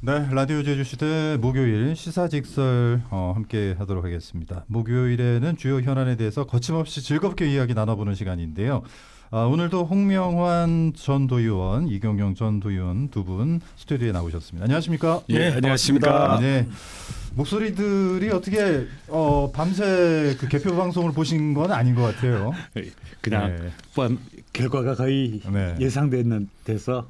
네, 라디오 제주시대 목요일 시사직설 함께 하도록 하겠습니다. 목요일에는 주요 현안에 대해서 거침없이 즐겁게 이야기 나눠보는 시간인데요. 오늘도 홍명환 전 도의원, 이경영 전 도의원 두 분 스튜디오에 나오셨습니다. 안녕하십니까? 네, 안녕하십니까? 네, 목소리들이 어떻게 밤새 그 개표 방송을 보신 건 아닌 것 같아요. 그냥 네. 결과가 거의 네. 예상되는 데서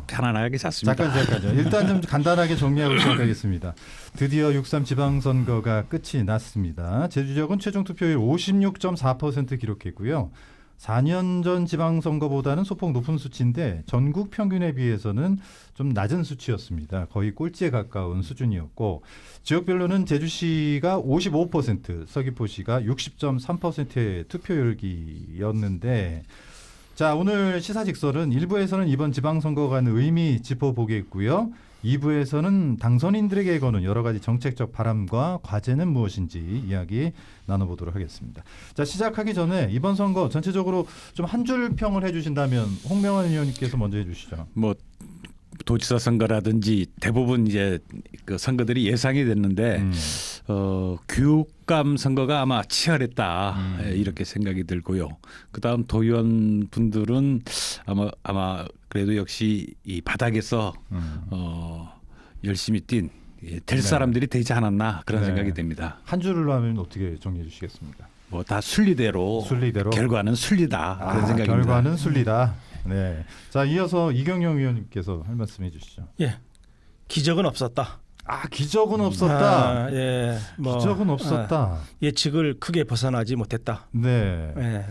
편안하게 잤습니다. 잠깐요. 일단 좀 간단하게 정리하고 시작하겠습니다. 드디어 6.3 지방선거가 끝이 났습니다. 제주 지역은 최종 투표율 56.4% 기록했고요. 4년 전 지방선거보다는 소폭 높은 수치인데 전국 평균에 비해서는 좀 낮은 수치였습니다. 거의 꼴찌에 가까운 수준이었고 지역별로는 제주시가 55%, 서귀포시가 60.3%의 투표율이었는데 자, 오늘 시사직설은 1부에서는 이번 지방선거가 하는 의미 짚어보겠고요. 2부에서는 당선인들에게 거는 여러 가지 정책적 바람과 과제는 무엇인지 이야기 나눠보도록 하겠습니다. 자, 시작하기 전에 이번 선거 전체적으로 좀 한 줄 평을 해주신다면 홍명환 의원님께서 먼저 해주시죠. 뭐 도지사 선거라든지 대부분 이제 그 선거들이 예상이 됐는데 교육감 선거가 아마 치열했다 이렇게 생각이 들고요. 그다음 도의원 분들은 아마 그래도 역시 이 바닥에서 열심히 될 사람들이 되지 않았나 그런 생각이 듭니다. 한 줄로 하면 어떻게 정리해 주시겠습니까? 뭐 다 순리대로 결과는 순리다 그런 생각입니다. 결과는 순리다. 네. 자, 이어서 이경영 의원님께서 할 말씀해 주시죠. 예, 기적은 없었다. 기적은 없었다. 예, 기적은 없었다. 예측을 크게 벗어나지 못했다. 네. 예.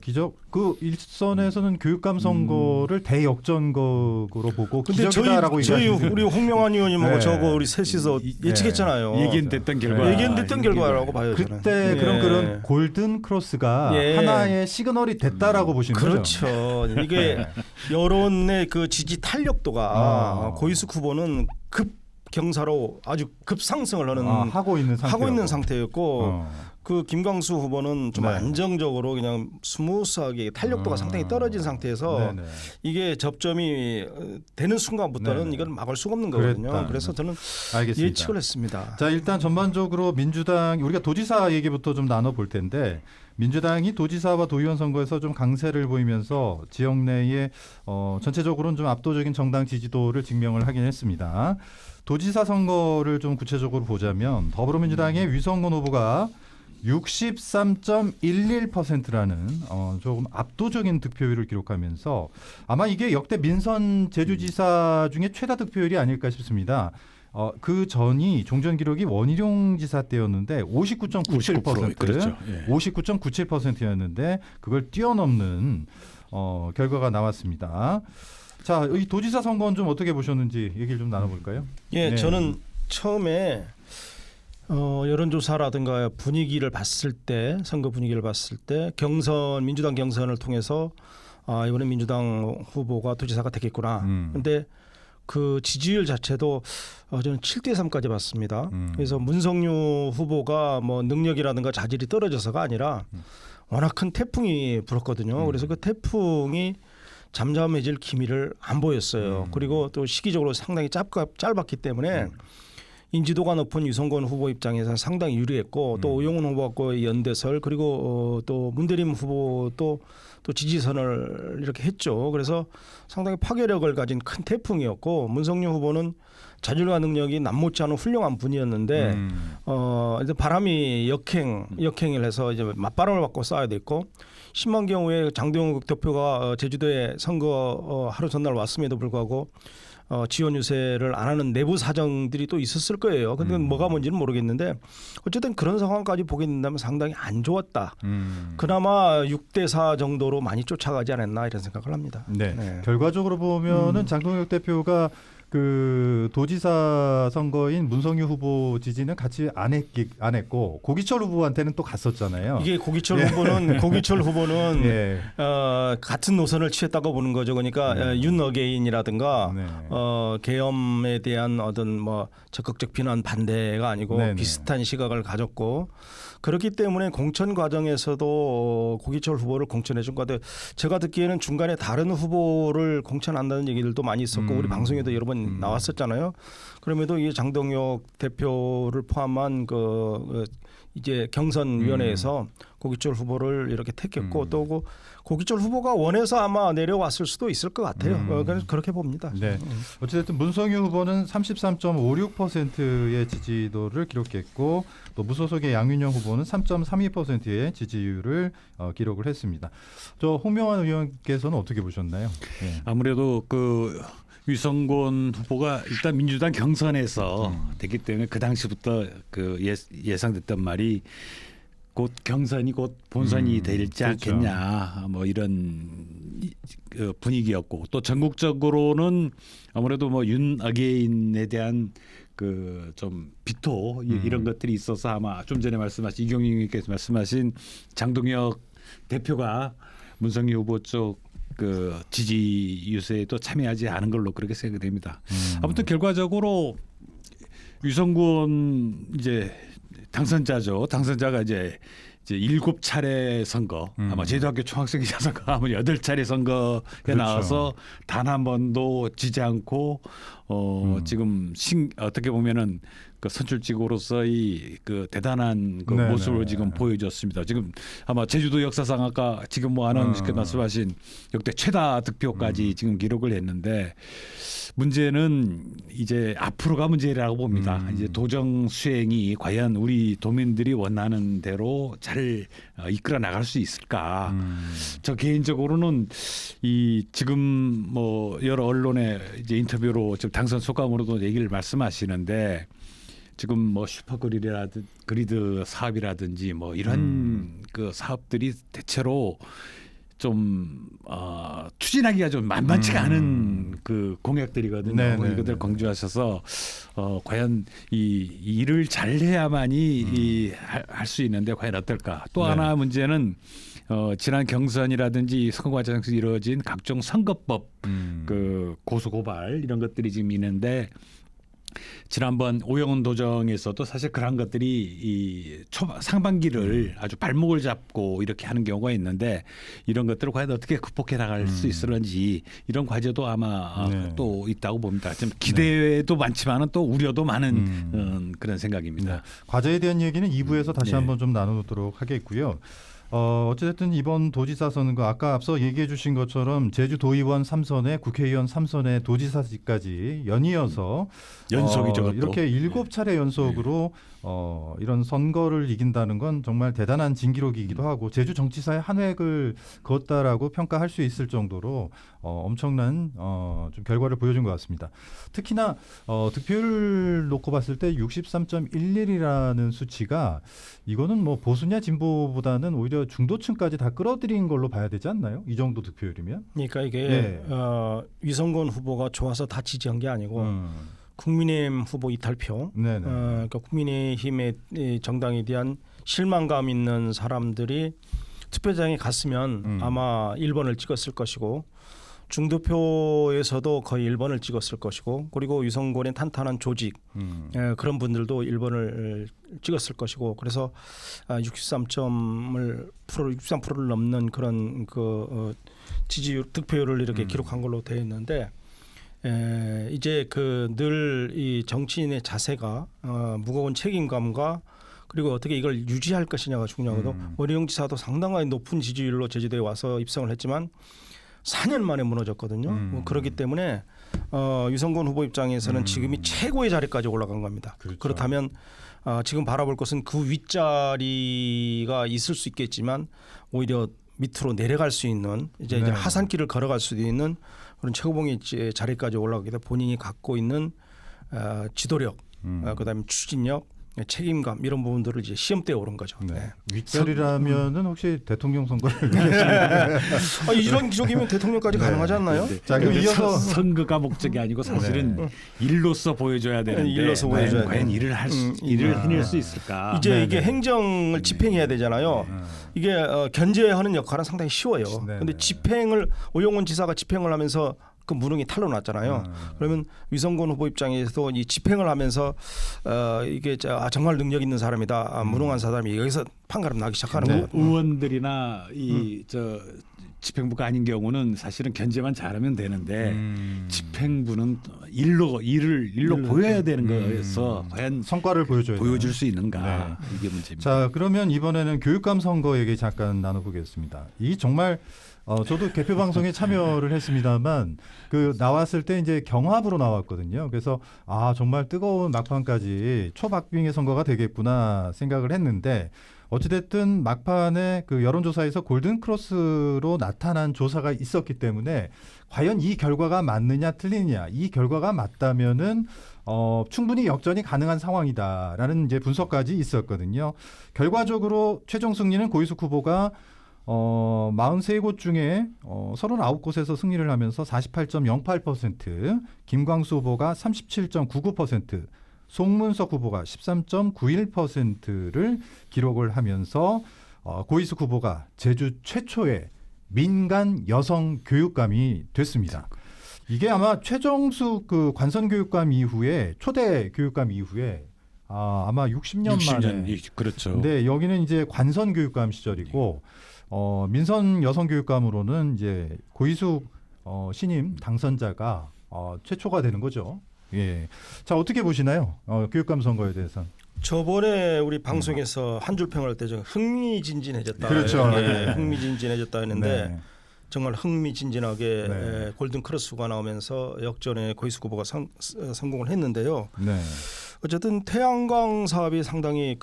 기적 그 일선에서는 교육감 선거를 대역전극으로 보고 근데 기적이다라고 저희 우리 홍명환 의원님하고 저거 우리 셋이서 예측했잖아요. 예견됐던 결과. 예견됐던 결과라고 봐요. 저는. 그때 그런 골든 크로스가 하나의 시그널이 됐다라고 보시는 거죠. 그렇죠. 이게 여론의 그 지지 탄력도가 고이숙 후보는 경사로 아주 급상승을 하고 있는 상태였고 그 김광수 후보는 좀 안정적으로 그냥 스무스하게 탄력도가 상당히 떨어진 상태에서 이게 접점이 되는 순간부터는 이건 막을 수가 없는 거거든요. 그래서 저는 알겠습니다. 예측을 했습니다. 자, 일단 전반적으로 민주당 우리가 도지사 얘기부터 좀 나눠볼 텐데 민주당이 도지사와 도의원 선거에서 좀 강세를 보이면서 지역 내에 전체적으로는 좀 압도적인 정당 지지도를 증명을 하긴 했습니다. 도지사 선거를 좀 구체적으로 보자면 더불어민주당의 위성곤 후보가 63.11%라는 조금 압도적인 득표율을 기록하면서 아마 이게 역대 민선 제주지사 중에 최다 득표율이 아닐까 싶습니다. 그 전이 종전 기록이 원희룡 지사 때였는데 59.97%, 그렇죠. 59.97%였는데 그걸 뛰어넘는 결과가 나왔습니다. 자, 이 도지사 선거는 좀 어떻게 보셨는지 얘기를 좀 나눠볼까요? 예, 네. 저는 처음에 여론조사라든가 분위기를 봤을 때 선거 분위기를 봤을 때 민주당 경선을 통해서 이번에 민주당 후보가 도지사가 되겠구나. 그런데 그 지지율 자체도 저는 7대3까지 봤습니다. 그래서 문성유 후보가 뭐 능력이라든가 자질이 떨어져서가 아니라 워낙 큰 태풍이 불었거든요. 그래서 그 태풍이 잠잠해질 기미를 안 보였어요. 그리고 또 시기적으로 상당히 짧았기 때문에 인지도가 높은 유성권 후보 입장에서 상당히 유리했고 또 오영훈 후보하고 연대설 그리고 또 문대림 후보도 또 지지선을 이렇게 했죠. 그래서 상당히 파괴력을 가진 큰 태풍이었고 문성유 후보는 자질과 능력이 남못지 않은 훌륭한 분이었는데 이제 바람이 역행을 해서 이제 맞바람을 맞고 싸야 됐고 심한 경우에 장동영 대표가 제주도에 선거 하루 전날 왔음에도 불구하고 지원 유세를 안 하는 내부 사정들이 또 있었을 거예요. 근데 뭐가 뭔지는 모르겠는데 어쨌든 그런 상황까지 보게 된다면 상당히 안 좋았다. 그나마 6대4 정도로 많이 쫓아가지 않았나 이런 생각을 합니다. 네. 결과적으로 보면은 장동혁 대표가 그 도지사 선거인 문성유 후보 지지는 같이 안 했고 고기철 후보한테는 또 갔었잖아요. 이게 고기철 후보는 같은 노선을 취했다고 보는 거죠. 그러니까 윤 어게인이라든가 계엄에 대한 어떤 뭐 적극적 비난 반대가 아니고 비슷한 시각을 가졌고 그렇기 때문에 공천 과정에서도 고기철 후보를 공천해 준 것 같아요. 제가 듣기에는 중간에 다른 후보를 공천한다는 얘기들도 많이 있었고 우리 방송에도 여러 번 의견 나왔었잖아요. 그럼에도 이 장동혁 대표를 포함한 이제 경선위원회에서 고깃절 후보를 이렇게 택했고 또 그 고깃절 후보가 원해서 아마 내려왔을 수도 있을 것 같아요. 그렇게 봅니다. 네. 어쨌든 문성유 후보는 33.56%의 지지도를 기록했고 또 무소속의 양윤영 후보는 3.32%의 지지율을 기록을 했습니다. 저 홍명환 의원께서는 어떻게 보셨나요? 네. 아무래도 그 유성곤 후보가 일단 민주당 경선에서 됐기 때문에 그 당시부터 그 예상됐던 말이 곧 경선이 곧 본선이 되지 그렇죠. 않겠냐 뭐 이런 그 분위기였고 또 전국적으로는 아무래도 뭐 윤 어게인에 대한 그 좀 비토 이런 것들이 있어서 아마 좀 전에 말씀하신 이경영님께서 말씀하신 장동혁 대표가 문성유 후보 쪽 그 지지 유세에도 참여하지 않은 걸로 그렇게 생각이 됩니다. 아무튼 결과적으로 유성군 이제 당선자죠. 당선자가 이제 7차례 선거 아마 제주학교 총학생회장 선거 아마 8차례 선거에 그렇죠. 나와서 단 한 번도 지지 않고 지금 어떻게 보면은 그 선출직으로서의 그 대단한 그 모습을 지금 보여줬습니다. 지금 아마 제주도 역사상 아까 지금 뭐 아나운서께서 말씀하신 역대 최다 득표까지 지금 기록을 했는데 문제는 이제 앞으로가 문제라고 봅니다. 이제 도정 수행이 과연 우리 도민들이 원하는 대로 잘 이끌어 나갈 수 있을까? 저 개인적으로는 이 지금 뭐 여러 언론의 이제 인터뷰로 지금 당선 소감으로도 얘기를 말씀하시는데 지금 뭐 슈퍼그리드 사업이라든지 뭐 이런 그 사업들이 대체로 좀 추진하기가 좀 만만치가 않은 그 공약들이거든요. 뭐 이것들 강조하셔서 과연 이 일을 잘해야만이 할 수 있는데 과연 어떨까? 또 하나 문제는 지난 경선이라든지 선거 과정에서 이루어진 각종 선거법 그 고소 고발 이런 것들이 지금 있는데. 지난번 오영훈 도정에서도 사실 그런 것들이 이 상반기를 아주 발목을 잡고 이렇게 하는 경우가 있는데 이런 것들을 과연 어떻게 극복해 나갈 수 있을런지 이런 과제도 아마 또 있다고 봅니다. 좀 기대도 많지만은 또 우려도 많은 그런 생각입니다. 네. 과제에 대한 얘기는 2부에서 다시 한번 좀 나누도록 하겠고요. 어쨌든 이번 도지사 선거 아까 앞서 얘기해 주신 것처럼 제주도의원 3선에 국회의원 3선에 도지사직까지 연이어서 연속이죠. 이렇게 7차례 연속으로 이런 선거를 이긴다는 건 정말 대단한 진기록이기도 하고 제주 정치사의 한 획을 그었다라고 평가할 수 있을 정도로 엄청난 좀 결과를 보여준 것 같습니다. 특히나 득표율 놓고 봤을 때 63.11이라는 수치가 이거는 뭐 보수냐 진보보다는 오히려 중도층까지 다 끌어들인 걸로 봐야 되지 않나요? 이 정도 득표율이면? 그러니까 이게 위성곤 후보가 좋아서 다 지지한 게 아니고 국민의힘 후보 이탈표, 그러니까 국민의힘의 정당에 대한 실망감 있는 사람들이 투표장에 갔으면 아마 1번을 찍었을 것이고 중도표에서도 거의 1번을 찍었을 것이고 그리고 위성곤의 탄탄한 조직 그런 분들도 1번을 찍었을 것이고 그래서 63%를 넘는 그런 그 지지율 득표율을 이렇게 기록한 걸로 되어 있는데 이제 그 늘 이 정치인의 자세가 무거운 책임감과 그리고 어떻게 이걸 유지할 것이냐가 중요하거든. 원희룡 지사도 상당히 높은 지지율로 제주도에 와서 입성을 했지만 4년 만에 무너졌거든요. 뭐 그렇기 때문에 유성곤 후보 입장에서는 지금이 최고의 자리까지 올라간 겁니다. 그렇죠. 그렇다면 지금 바라볼 것은 그 윗자리가 있을 수 있겠지만 오히려 밑으로 내려갈 수 있는 이제 하산길을 걸어갈 수도 있는 그런 최고봉의 자리까지 올라가게 돼 본인이 갖고 있는 지도력, 그다음에 추진력, 책임감 이런 부분들을 이제 시험대에 오른 거죠. 윗자리라면은 혹시 대통령 선거를 이런 기록이면 대통령까지 가능하지 않나요? 자, 그럼 이어서 선거가 목적이 아니고 사실은 일로서 보여줘야 되는데 일로서 보여줘야 과연 일을 해낼 수 있을까? 이제 이게 행정을 집행해야 되잖아요. 이게 견제하는 역할은 상당히 쉬워요. 그런데 집행을 오영훈 지사가 집행을 하면서 그 무능이 탄로 났잖아요. 그러면 위성곤 후보 입장에서도 이 집행을 하면서 이게 정말 능력 있는 사람이다, 무능한 사람이 여기서 판가름 나기 시작하는 거예요. 의원들이나 집행부가 아닌 경우는 사실은 견제만 잘하면 되는데 집행부는 일로 보여야 되는 거에서 과연 성과를 보여줄 수 있는가 네. 이게 문제입니다. 자, 그러면 이번에는 교육감 선거 얘기 잠깐 나눠보겠습니다. 이 정말 저도 개표 방송에 참여를 했습니다만 그 나왔을 때 이제 경합으로 나왔거든요. 그래서 정말 뜨거운 막판까지 초박빙의 선거가 되겠구나 생각을 했는데 어찌됐든 막판에 그 여론조사에서 골든크로스로 나타난 조사가 있었기 때문에 과연 이 결과가 맞느냐 틀리느냐, 이 결과가 맞다면은 충분히 역전이 가능한 상황이다라는 이제 분석까지 있었거든요. 결과적으로 최종 승리는 고희숙 후보가 43곳 중에 39곳에서 승리를 하면서 48.08%, 김광수 후보가 37.99%, 송문석 후보가 13.91%를 기록을 하면서 고희숙 후보가 제주 최초의 민간 여성 교육감이 됐습니다. 이게 아마 최정숙 그 관선 교육감 이후에 초대 교육감 이후에 아마 60년 만에 그렇죠. 네, 여기는 이제 관선 교육감 시절이고 민선 여성 교육감으로는 이제 고희숙 신임 당선자가 최초가 되는 거죠. 예. 자, 어떻게 보시나요? 교육감 선거에 대해서는. 저번에 우리 방송에서 한 줄 평을 할 때 좀 흥미진진해졌다. 그렇죠. 네. 흥미진진해졌다 했는데 네. 정말 흥미진진하게 네. 골든 크로스가 나오면서 역전에 고희숙 후보가 성공을 했는데요. 네. 어쨌든 태양광 사업이 상당히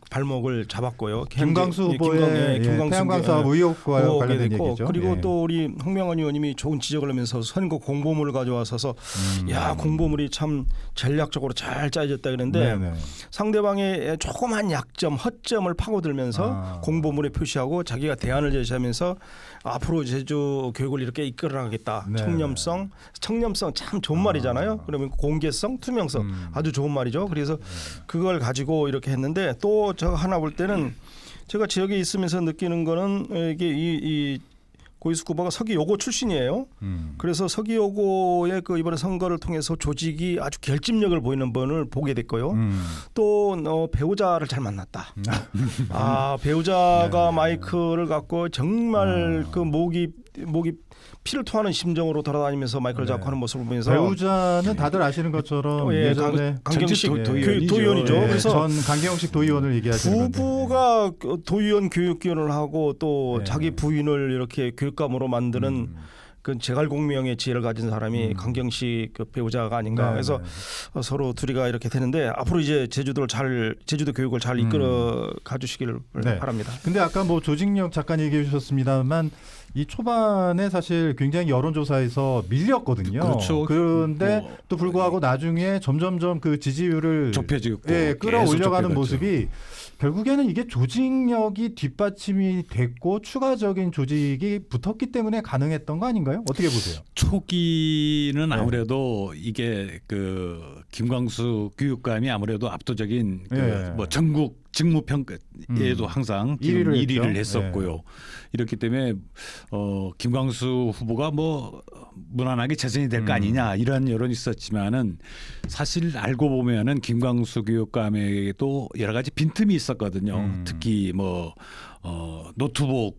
발목을 잡았고요. 김광수 후보의 태양광 사업 의혹과 관련된 얘기죠. 그리고 예. 또 우리 홍명환 의원님이 좋은 지적을 하면서 선거 공보물을 가져와서서 야 공보물이 참 전략적으로 잘 짜여졌다 그랬는데 네네. 상대방의 조그만 약점, 허점을 파고들면서 공보물에 표시하고 자기가 대안을 제시하면서 앞으로 제주 교육을 이렇게 이끌어가겠다. 네. 청렴성 참 좋은 말이잖아요. 그러면 공개성, 투명성 아주 좋은 말이죠. 그래서 그걸 가지고 이렇게 했는데 또 저 하나 볼 때는 제가 지역에 있으면서 느끼는 거는 이게 이 고희숙 후보가 서기여고 출신이에요. 그래서 서기여고의 그 이번에 선거를 통해서 조직이 아주 결집력을 보이는 분을 보게 됐고요. 또 배우자를 잘 만났다. 배우자가 네. 마이크를 갖고 정말 그 목이 피를 토하는 심정으로 돌아다니면서 마이크를 잡고 하는 모습을 보면서 배우자는 다들 아시는 것처럼 예전에 강경식 도의원이죠. 도의원이죠. 예, 그래서 전 강경식 도의원을 얘기하시는 건데. 부부가 도의원 교육위원을 하고 또 네. 자기 부인을 이렇게 교육감으로 만드는 그 제갈공명의 지혜를 가진 사람이 강경식 그 배우자가 아닌가. 네, 그래서 네. 서로 둘이가 이렇게 되는데 앞으로 이제 제주도 교육을 잘 이끌어 가주시기를 네. 바랍니다. 근데 아까 뭐 조직력 잠깐 얘기해 주셨습니다만 이 초반에 사실 굉장히 여론조사에서 밀렸거든요. 그렇죠. 그런데 또 불구하고 나중에 점점점 그 지지율을 좁혀지고 끌어올려가는 모습이 결국에는 이게 조직력이 뒷받침이 됐고 추가적인 조직이 붙었기 때문에 가능했던 거 아닌가요? 어떻게 보세요? 초기는 아무래도 이게 그 김광수 교육감이 아무래도 압도적인 뭐 전국 직무평가에도 항상 1위를 했었고요. 이렇기 때문에 김광수 후보가 뭐 무난하게 재선이 될 거 아니냐 이런 여론이 있었지만은 사실 알고 보면은 김광수 교육감에게도 여러 가지 빈틈이 있었거든요. 특히 뭐 노트북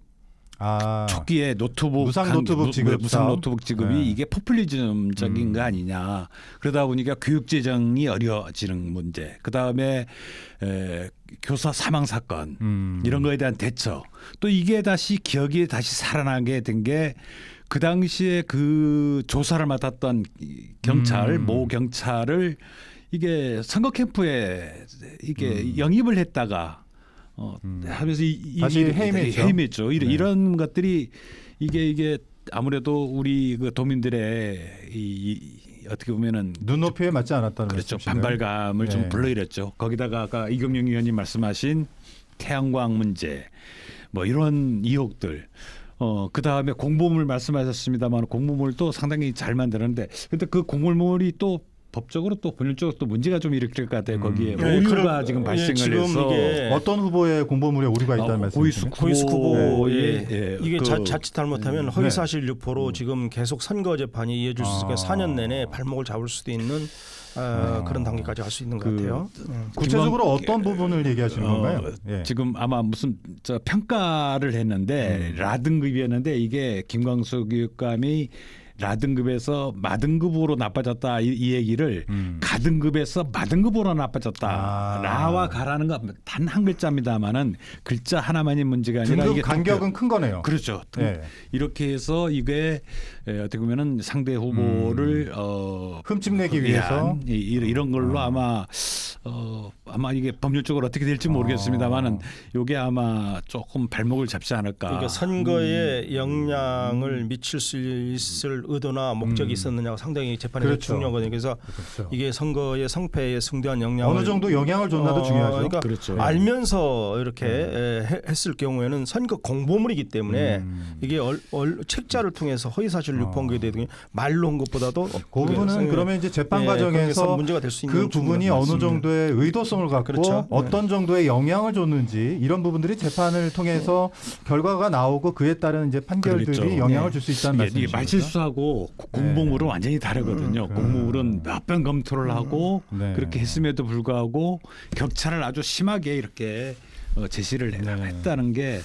초기에 무상 노트북 지급이 이게 포퓰리즘적인 거 아니냐. 그러다 보니까 교육 재정이 어려워지는 문제. 그다음에 교사 사망 사건 이런 거에 대한 대처. 또 이게 다시 기억이 다시 살아나게 된 게 그 당시에 그 조사를 맡았던 경찰 모 경찰을 이게 선거 캠프에 이게 영입을 했다가 하면서 다시 해임했죠. 이런 것들이 이게 아무래도 우리 그 도민들의 어떻게 보면은 눈높이에 맞지 않았다는 그렇죠. 말씀이시네요. 반발감을 좀 불러일으켰죠. 거기다가 아까 이경영 의원님 말씀하신 태양광 문제 뭐 이런 의혹들. 그 다음에 공보물 말씀하셨습니다만 공보물도 상당히 잘 만들었는데 근데 그 공보물이 또 법적으로 또 법률적으로 또 문제가 좀 일으킬 것 같아요. 거기에 네, 오류가 지금 발생을 지금 해서 이게 어떤 후보의 공보물에 오류가 있다는 말씀이시죠? 고위숙 후보 예, 예. 이게 그- 자칫 잘못하면 허위사실 유포로 지금 계속 선거 재판이 이어질 수 있으니까 4년 내내 발목을 잡을 수도 있는 그런 단계까지 갈 수 있는 것 그- 같아요. 구체적으로 어떤 부분을 얘기하시는 건가요? 예. 지금 아마 무슨 평가를 했는데 라등급이었는데 이게 김광수 교육감이 라등급에서 마등급으로 나빠졌다 이 얘기를 가등급에서 마등급으로 나빠졌다. 라와 가라는 건 단 한 글자입니다만은 글자 하나만이 문제가 아니라 등급 이게 간격은 큰 거네요. 그렇죠. 예. 이렇게 해서 이게 어떻게 보면은 상대 후보를 흠집내기 위해서 이런 걸로 아마 이게 법률적으로 어떻게 될지 모르겠습니다만은 이게 아마 조금 발목을 잡지 않을까. 그러니까 선거에 영향을 미칠 수 있을 의도나 목적이 있었느냐가 상당히 재판에서 그렇죠. 중요하거든요. 그래서 그렇죠. 이게 선거의 성패에 승대한 영향을 어느 정도 영향을 줬나도 중요하죠. 그러니까 그렇죠. 알면서 이렇게 했을 경우에는 선거 공보물이기 때문에 이게 책자를 통해서 허위사실 유포한 게 되거든요. 말로 한 것보다도 그 부분은 그러면 이제 재판 과정에서 문제가 될 수 있는 그 부분이 어느 정도의 의도성을 갖고 그렇죠. 어떤 정도의 영향을 줬는지 이런 부분들이 재판을 통해서 결과가 나오고 그에 따른 이제 판결들이 그렇죠. 영향을 줄 수 있다는 이게 말씀이시죠. 말실수하고 공보물은 완전히 다르거든요. 공보물은 몇 번 검토를 하고 네. 그렇게 했음에도 불구하고 격차를 아주 심하게 이렇게 제시를 했다는 게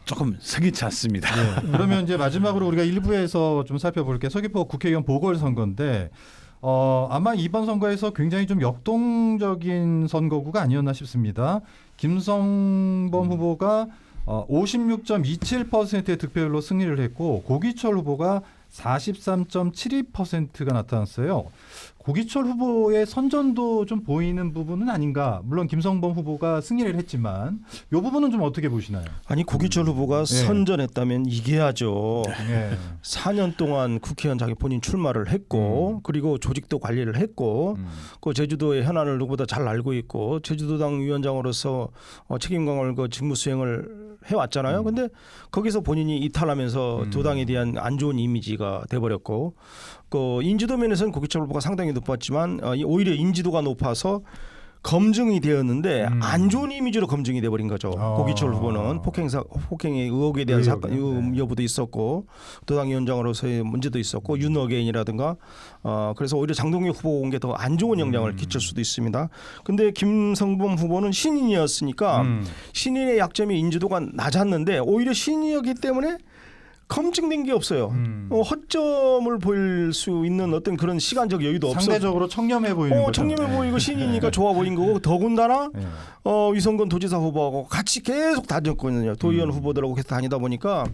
조금 성의치 않습니다. 그러면 이제 마지막으로 우리가 일부에서 좀 살펴볼 게 서귀포 국회의원 보궐선거인데 아마 이번 선거에서 굉장히 좀 역동적인 선거구가 아니었나 싶습니다. 김성범 후보가 56.27%의 득표율로 승리를 했고 고기철 후보가 43.72%가 나타났어요. 고기철 후보의 선전도 좀 보이는 부분은 아닌가. 물론 김성범 후보가 승리를 했지만 이 부분은 좀 어떻게 보시나요? 아니 고기철 후보가 선전했다면 이겨야죠. 4년 동안 국회의원 자기 본인 출마를 했고 그리고 조직도 관리를 했고 그 제주도의 현안을 누구보다 잘 알고 있고 제주도당 위원장으로서 책임감을 그 직무 수행을 해왔잖아요. 근데 거기서 본인이 이탈하면서 도당에 대한 안 좋은 이미지가 돼버렸고 그 인지도 면에서는 고기철 후보가 상당히 높았지만 오히려 인지도가 높아서 검증이 되었는데 안 좋은 이미지로 검증이 돼버린 거죠. 고기철 후보는 폭행의 의혹에 대한 사건 여부도 있었고 도당위원장으로서의 문제도 있었고 윤어게인이라든가 그래서 오히려 장동혁 후보 온 게 더 안 좋은 영향을 끼칠 수도 있습니다. 근데 김성범 후보는 신인이었으니까 신인의 약점이 인지도가 낮았는데 오히려 신인이었기 때문에 검증된 게 없어요. 허점을 보일 수 있는 어떤 그런 시간적 여유도 없어. 상대적으로 청렴해 보이는 거죠. 청렴해 보이고 신이니까 좋아 보인 거고 더군다나 위성건 도지사 후보하고 같이 계속 다녔거든요. 도의원 후보들하고 계속 다니다 보니까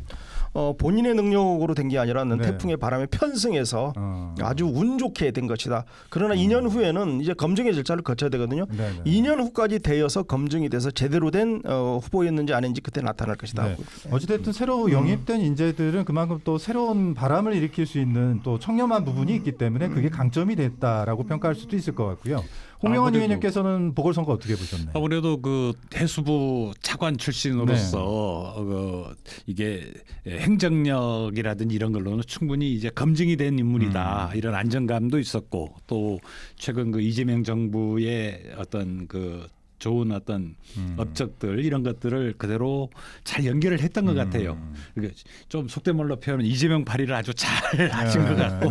본인의 능력으로 된 게 아니라 태풍의 바람에 편승해서 아주 운 좋게 된 것이다. 그러나 2년 후에는 이제 검증의 절차를 거쳐야 되거든요. 2년 후까지 되어서 검증이 돼서 제대로 된 후보였는지 아닌지 그때 나타날 것이다. 네. 어찌됐든 새로 영입된 인재들은 그만큼 또 새로운 바람을 일으킬 수 있는 또 청렴한 부분이 있기 때문에 그게 강점이 됐다라고 평가할 수도 있을 것 같고요. 홍명환 의원님께서는 보궐선거 어떻게 보셨나요? 아무래도 그 해수부 차관 출신으로서 이게 행정력이라든지 이런 걸로는 충분히 이제 검증이 된 인물이다 이런 안정감도 있었고 또 최근 그 이재명 정부의 어떤 그 좋은 어떤 업적들 이런 것들을 그대로 잘 연결을 했던 것 같아요. 그러니까 좀 속된 말로 표현하면 이재명 발의를 아주 잘 하신 것 같고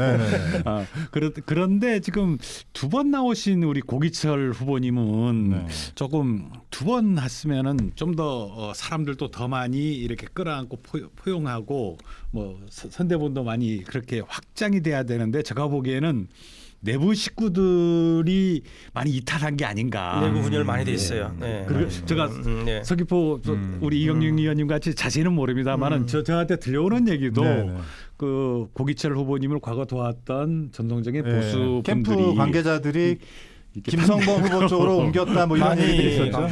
그런데 지금 두 번 나오신 우리 고기철 후보님은 조금 두 번 했으면은 좀 더 사람들도 더 많이 이렇게 끌어안고 포용하고 뭐 선대본도 많이 그렇게 확장이 돼야 되는데 제가 보기에는 내부 식구들이 많이 이탈한 게 아닌가. 내부 분열 많이 돼 있어요. 그리고 제가 서귀포 우리 이경영 의원님 같이 자세히는 모릅니다만은 저한테 들려오는 얘기도 그 고기철 후보님을 과거 도왔던 전통적인 보수 캠프 분들이 관계자들이 김성범 후보 쪽으로 옮겼다 뭐 이런 얘기들이 있었죠.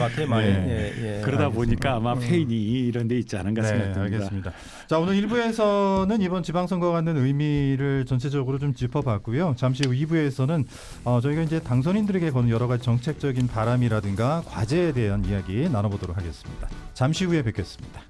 그러다 보니까 아마 페인이 이런 데 있지 않은가 생각됩니다. 알겠습니다. 자, 오늘 1부에서는 이번 지방선거가 갖는 의미를 전체적으로 좀 짚어봤고요. 잠시 후 2부에서는 저희가 이제 당선인들에게 거는 여러 가지 정책적인 바람이라든가 과제에 대한 이야기 나눠보도록 하겠습니다. 잠시 후에 뵙겠습니다.